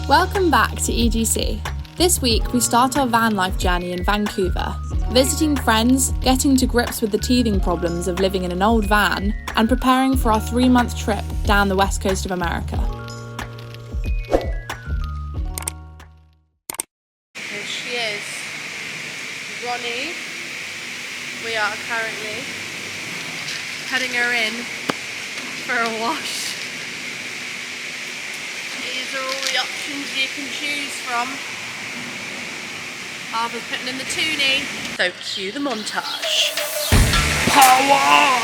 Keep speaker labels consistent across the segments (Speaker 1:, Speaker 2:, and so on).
Speaker 1: Welcome back to EGC. This week we start our van life journey in Vancouver, visiting friends, getting to grips with the teething problems of living in an old van, and preparing for our 3-month trip down the west coast of America.
Speaker 2: Here she is, Ronny. We are currently heading her in for a wash. These are all the options you can choose from. Harbour's putting in the toonie. So cue the montage. Power!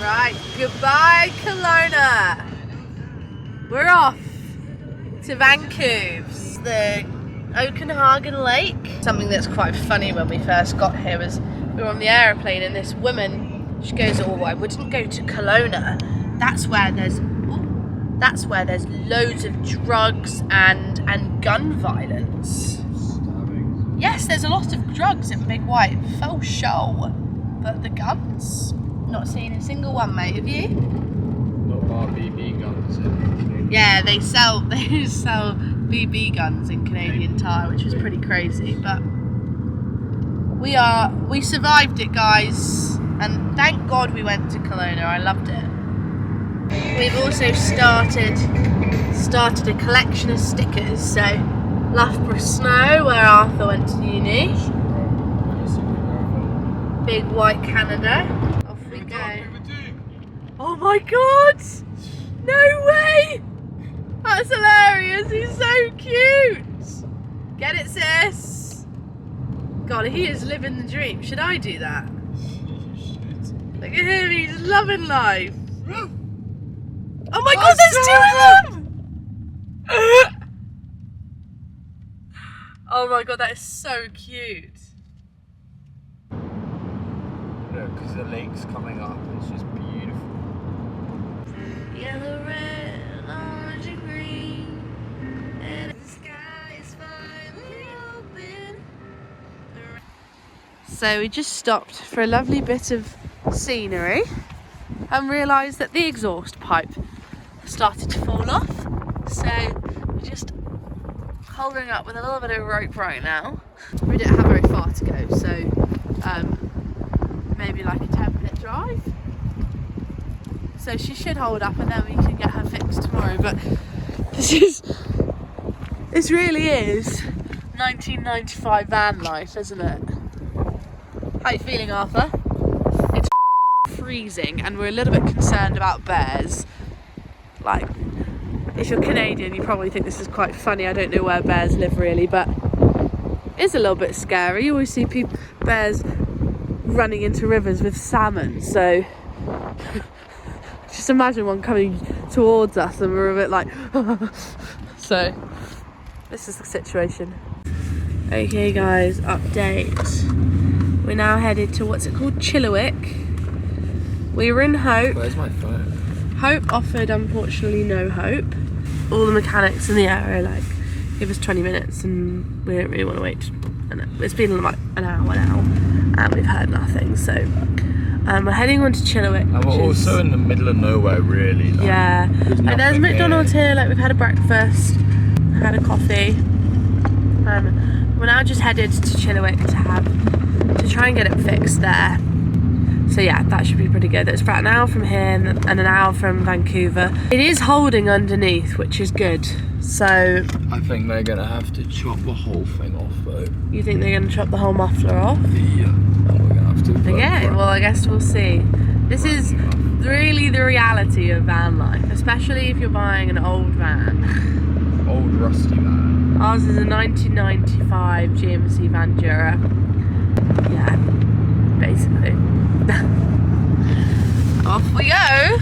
Speaker 2: Right, goodbye Kelowna. We're off to Vancouver, the Okanagan Lake. Something that's quite funny when we first got here was we were on the aeroplane and this woman, she goes, "Oh, I wouldn't go to Kelowna. That's where there's loads of drugs and gun violence." Yes, there's a lot of drugs in Big White, faux show, but the guns. Not seen a single one, mate. Have you?
Speaker 3: Not bar BB guns in Canadian.
Speaker 2: Yeah, they sell BB guns in Canadian Tire, which is pretty crazy. But we survived it, guys, and thank God we went to Kelowna. I loved it. We've also started a collection of stickers. So Loughborough Snow, where Arthur went to uni. Big White Canada. Go. Oh my god! No way! That's hilarious, he's so cute! Get it, sis? God, he is living the dream. Should I do that? Look at him, he's loving life. Oh my god, there's 2 of them! Oh my god, that is so cute.
Speaker 3: Because the lake's coming up, it's just beautiful.
Speaker 2: Yellow, red, orange and green, and the sky is finally open. So we just stopped for a lovely bit of scenery and realised that the exhaust pipe started to fall off. So we're just holding up with a little bit of rope right now. We don't have very far to go, so maybe like a 10-minute drive. So she should hold up and then we can get her fixed tomorrow. But this really is 1995 van life, isn't it? How you feeling, Arthur? It's freezing and we're a little bit concerned about bears. Like, if you're Canadian, you probably think this is quite funny. I don't know where bears live really, but it's a little bit scary. You always see bears running into rivers with salmon, so just imagine one coming towards us and we're a bit like so this is the situation. Okay guys, update. We're now headed to what's it called, Chilliwack. We were in Hope.
Speaker 3: Where's my phone?
Speaker 2: Hope offered unfortunately no hope. All the mechanics in the area like give us 20 minutes and we don't really want to wait. And it's been like an hour now and we've heard nothing, so we're heading on to Chilliwack.
Speaker 3: And we're also in the middle of nowhere really. Like,
Speaker 2: yeah, and there's McDonald's here, like we've had a breakfast, had a coffee. We're now just headed to Chilliwack to try and get it fixed there. So yeah, that should be pretty good. It's about an hour from here and an hour from Vancouver. It is holding underneath, which is good. So
Speaker 3: I think they're gonna have to chop the whole thing off though.
Speaker 2: You think they're gonna chop the whole muffler off?
Speaker 3: Yeah, and we're gonna have to.
Speaker 2: Okay, well I guess we'll see. This is really the reality of van life, especially if you're buying an old van.
Speaker 3: Old rusty van.
Speaker 2: Ours is a 1995 GMC Vandura. Yeah, basically. Off we go.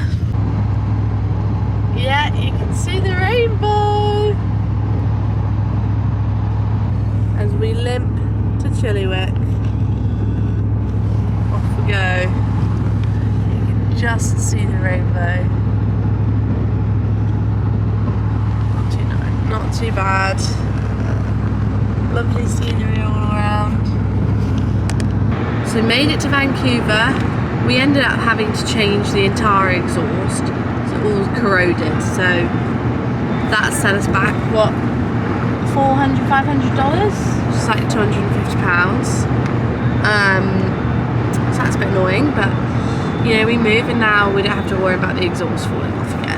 Speaker 2: Yeah, you can see the rainbow as we limp to Chilliwack. Off we go. You can just see the rainbow. Not too bad. Lovely scenery all around. So made it to Vancouver. We ended up having to change the entire exhaust. It's all corroded. So that set us back, what, $400, $500? Just like £250. So that's a bit annoying, but you know, we move and now we don't have to worry about the exhaust falling off again.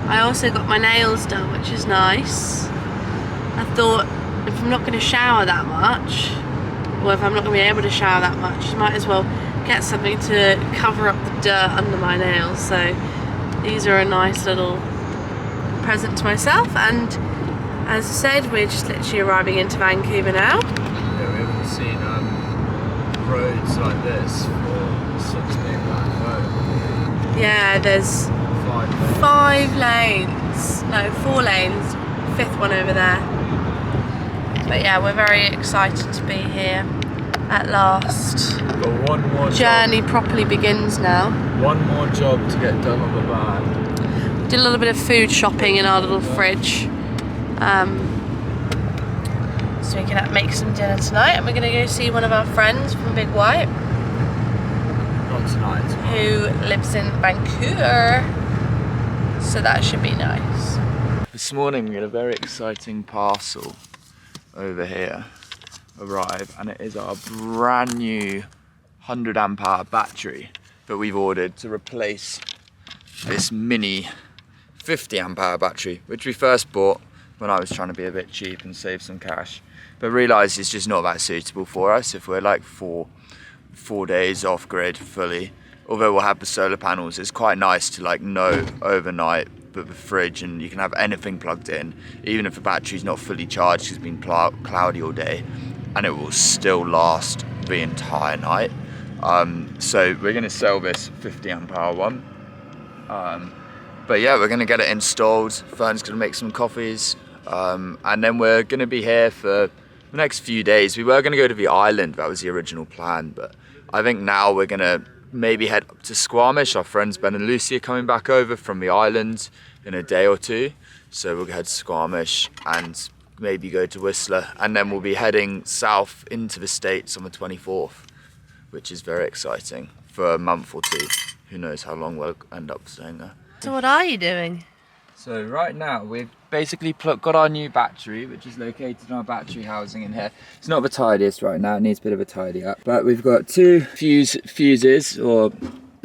Speaker 2: I also got my nails done, which is nice. I thought if I'm not going to shower that much, or if I'm not going to be able to shower that much, you might as well get something to cover up the dirt under my nails. So these are a nice little present to myself, and as I said, we're just literally arriving into Vancouver now.
Speaker 3: Yeah, we haven't seen roads like this since being back home.
Speaker 2: Yeah, there's 5 lanes. No, 4 lanes. 5th one over there. But yeah, we're very excited to be here at last.
Speaker 3: Got one more
Speaker 2: journey properly begins now.
Speaker 3: One more job to get done on the van.
Speaker 2: We did a little bit of food shopping in our little fridge. So we can make some dinner tonight, and we're going to go see one of our friends from Big White.
Speaker 3: Not tonight.
Speaker 2: Who lives in Vancouver. So that should be nice.
Speaker 3: This morning we had a very exciting parcel over here arrive, and it is our brand new 100 amp hour battery that we've ordered to replace this mini 50 amp hour battery, which we first bought when I was trying to be a bit cheap and save some cash, but realised it's just not that suitable for us if we're like four days off grid fully. Although we'll have the solar panels, it's quite nice to like know overnight that the fridge, and you can have anything plugged in, even if the battery's not fully charged because it's been cloudy all day, and it will still last the entire night. So we're gonna sell this 50 amp hour one. But yeah, we're gonna get it installed. Fern's gonna make some coffees, and then we're gonna be here for the next few days. We were gonna go to the island, that was the original plan, but I think now we're gonna maybe head up to Squamish. Our friends Ben and Lucy are coming back over from the island in a day or two. So we'll head to Squamish and maybe go to Whistler. And then we'll be heading south into the States on the 24th, which is very exciting, for a month or two. Who knows how long we'll end up staying there.
Speaker 2: So what are you doing?
Speaker 3: So right now we've basically got our new battery, which is located in our battery housing in here. It's not the tidiest right now, it needs a bit of a tidy up. But we've got 2 fuses or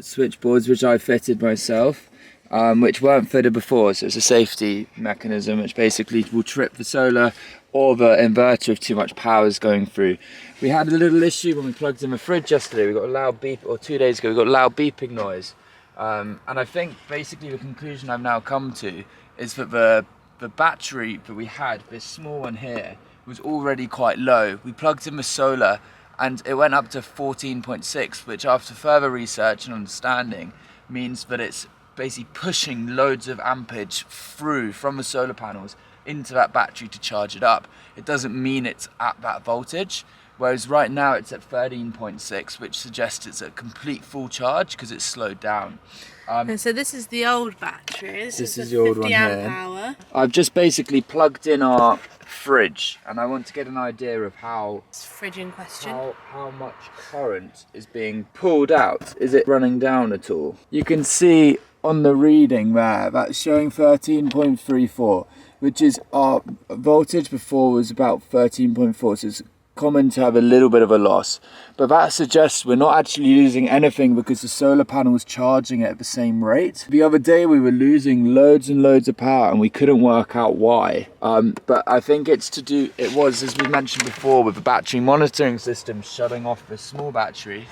Speaker 3: switchboards which I fitted myself, which weren't fitted before. So it's a safety mechanism which basically will trip the solar or the inverter if too much power is going through. We had a little issue when we plugged in the fridge yesterday. We got a loud beep, or 2 days ago, we got a loud beeping noise. And I think basically the conclusion I've now come to is that the battery that we had, this small one here, was already quite low. We plugged in the solar and it went up to 14.6, which after further research and understanding means that it's basically pushing loads of ampage through from the solar panels into that battery to charge it up. It doesn't mean it's at that voltage. Whereas right now it's at 13.6, which suggests it's at complete full charge because it's slowed down.
Speaker 2: And so this is the old battery. This is
Speaker 3: the old one
Speaker 2: 50 amp
Speaker 3: here.
Speaker 2: hour.
Speaker 3: I've just basically plugged in our fridge, and I want to get an idea of how
Speaker 2: Fridge in question.
Speaker 3: how much current is being pulled out. Is it running down at all? You can see on the reading there that's showing 13.34, which is our voltage before was about 13.4. So it's common to have a little bit of a loss, but that suggests we're not actually losing anything because the solar panel is charging at the same rate. The other day we were losing loads and loads of power and we couldn't work out why, but I think it's to do, it was, as we mentioned before, with the battery monitoring system shutting off the small battery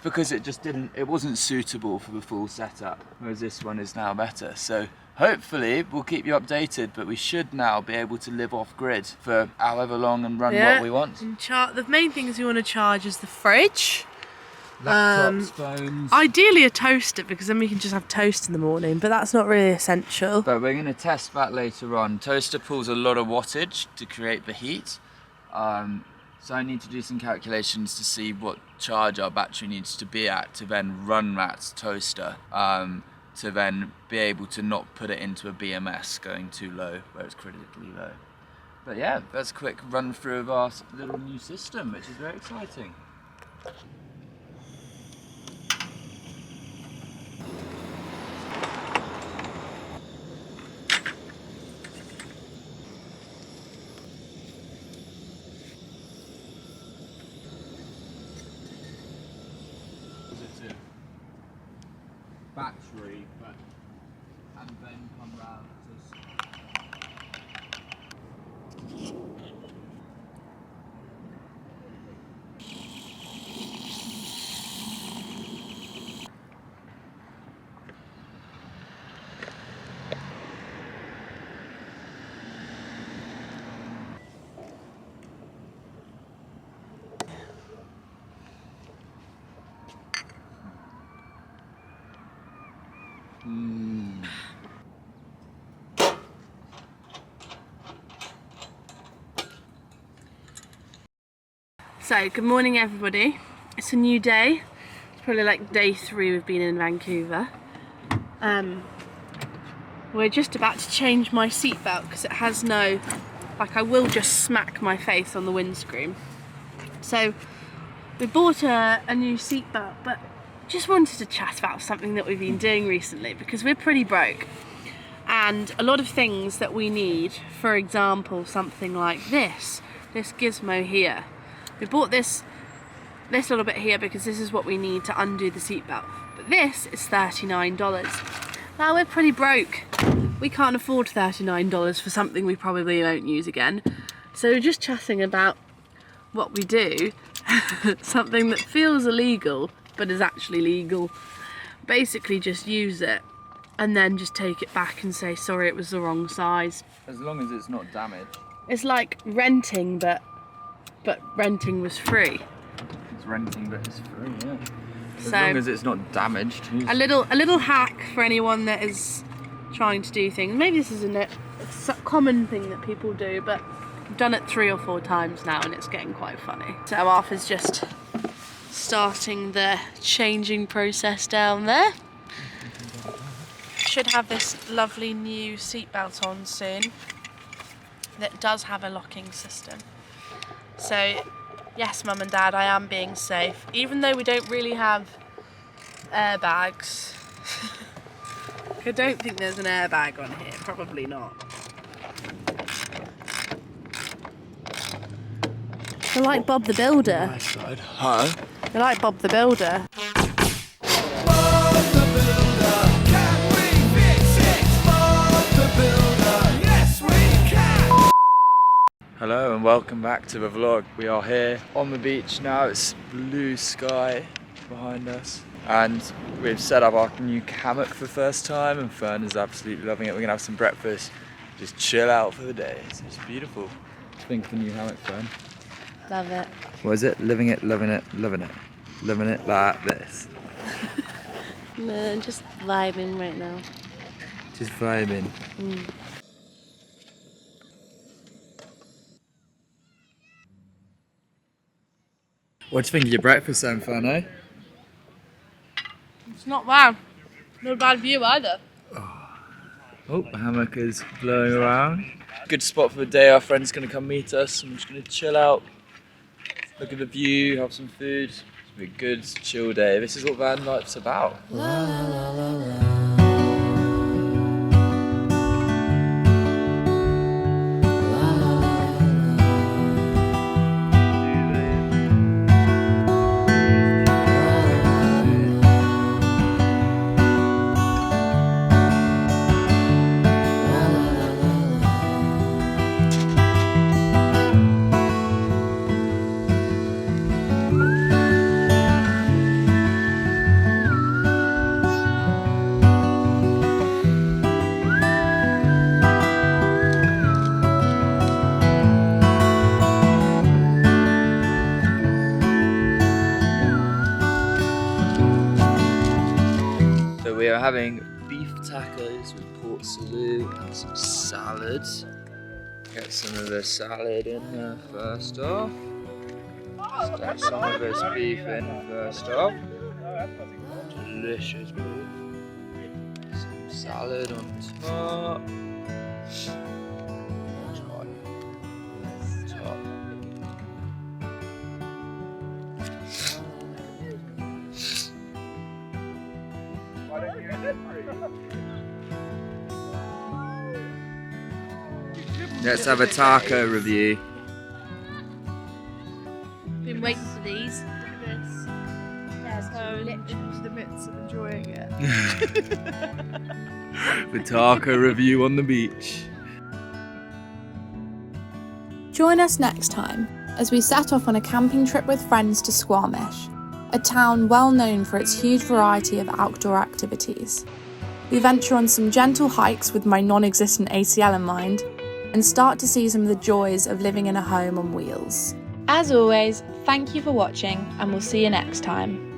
Speaker 3: because it wasn't suitable for the full setup, whereas this one is now better. So hopefully we'll keep you updated, but we should now be able to live off grid for however long and run what we want.
Speaker 2: And the main things you want to charge is the fridge.
Speaker 3: Laptops, phones.
Speaker 2: Ideally a toaster, because then we can just have toast in the morning, but that's not really essential.
Speaker 3: But we're going to test that later on. Toaster pulls a lot of wattage to create the heat. So I need to do some calculations to see what charge our battery needs to be at to then run that toaster, to then be able to not put it into a BMS going too low, where it's critically low. But yeah, that's a quick run through of our little new system, which is very exciting. Battery, and then come round to
Speaker 2: So, good morning everybody. It's a new day. It's probably like day 3 we've been in Vancouver. We're just about to change my seatbelt because it has no, like I will just smack my face on the windscreen. So we bought a new seatbelt, but just wanted to chat about something that we've been doing recently because we're pretty broke. And a lot of things that we need, for example, something like this gizmo here. We bought this little bit here because this is what we need to undo the seatbelt. But this is $39. Now we're pretty broke. We can't afford $39 for something we probably won't use again. So we're just chatting about what we do. Something that feels illegal but is actually legal. Basically just use it and then just take it back and say sorry, it was the wrong size.
Speaker 3: as long as it's not damaged.
Speaker 2: It's like renting, but renting was free.
Speaker 3: It's renting, but it's free, yeah. As
Speaker 2: So,
Speaker 3: long as it's not damaged.
Speaker 2: a little hack for anyone that is trying to do things. Maybe this isn't a common thing that people do, but I've done it 3 or 4 times now and it's getting quite funny. So Arthur's just starting the changing process down there. Should have this lovely new seatbelt on soon that does have a locking system. So yes, Mum and Dad, I am being safe, even though we don't really have airbags. I don't think there's an airbag on here, probably not. They're like Bob the Builder.
Speaker 3: My side. Huh?
Speaker 2: They're like Bob the Builder.
Speaker 4: Bob the Builder, can we fix it? Bob the Builder, yes we can!
Speaker 3: Hello and welcome back to the vlog. We are here on the beach now. It's blue sky behind us. And we've set up our new hammock for the first time and Fern is absolutely loving it. We're gonna have some breakfast, just chill out for the day. It's beautiful. What do you think of the new hammock, Fern?
Speaker 2: Love it.
Speaker 3: What is it? Living it, loving it, loving it. Living it like this.
Speaker 2: No, just vibing right now.
Speaker 3: Just vibing. What do you think of your breakfast then, Fern, eh?
Speaker 2: It's not bad. Not a bad view either.
Speaker 3: Oh, the hammock is blowing around. Good spot for the day. Our friend's going to come meet us. I'm just going to chill out, look at the view, have some food. It's going to be a good, chill day. This is what van life's about. having beef tacos with port salut and some salad. Get some of the salad in there first off. Stack some of this beef in first off. Delicious beef. Some salad on top. Let's have a taco review.
Speaker 2: Been waiting for these.
Speaker 1: So literally to the midst of enjoying it.
Speaker 3: The taco review on the beach.
Speaker 1: Join us next time as we set off on a camping trip with friends to Squamish, a town well known for its huge variety of outdoor activities. We venture on some gentle hikes with my non-existent ACL in mind, and start to see some of the joys of living in a home on wheels. As always, thank you for watching, and we'll see you next time.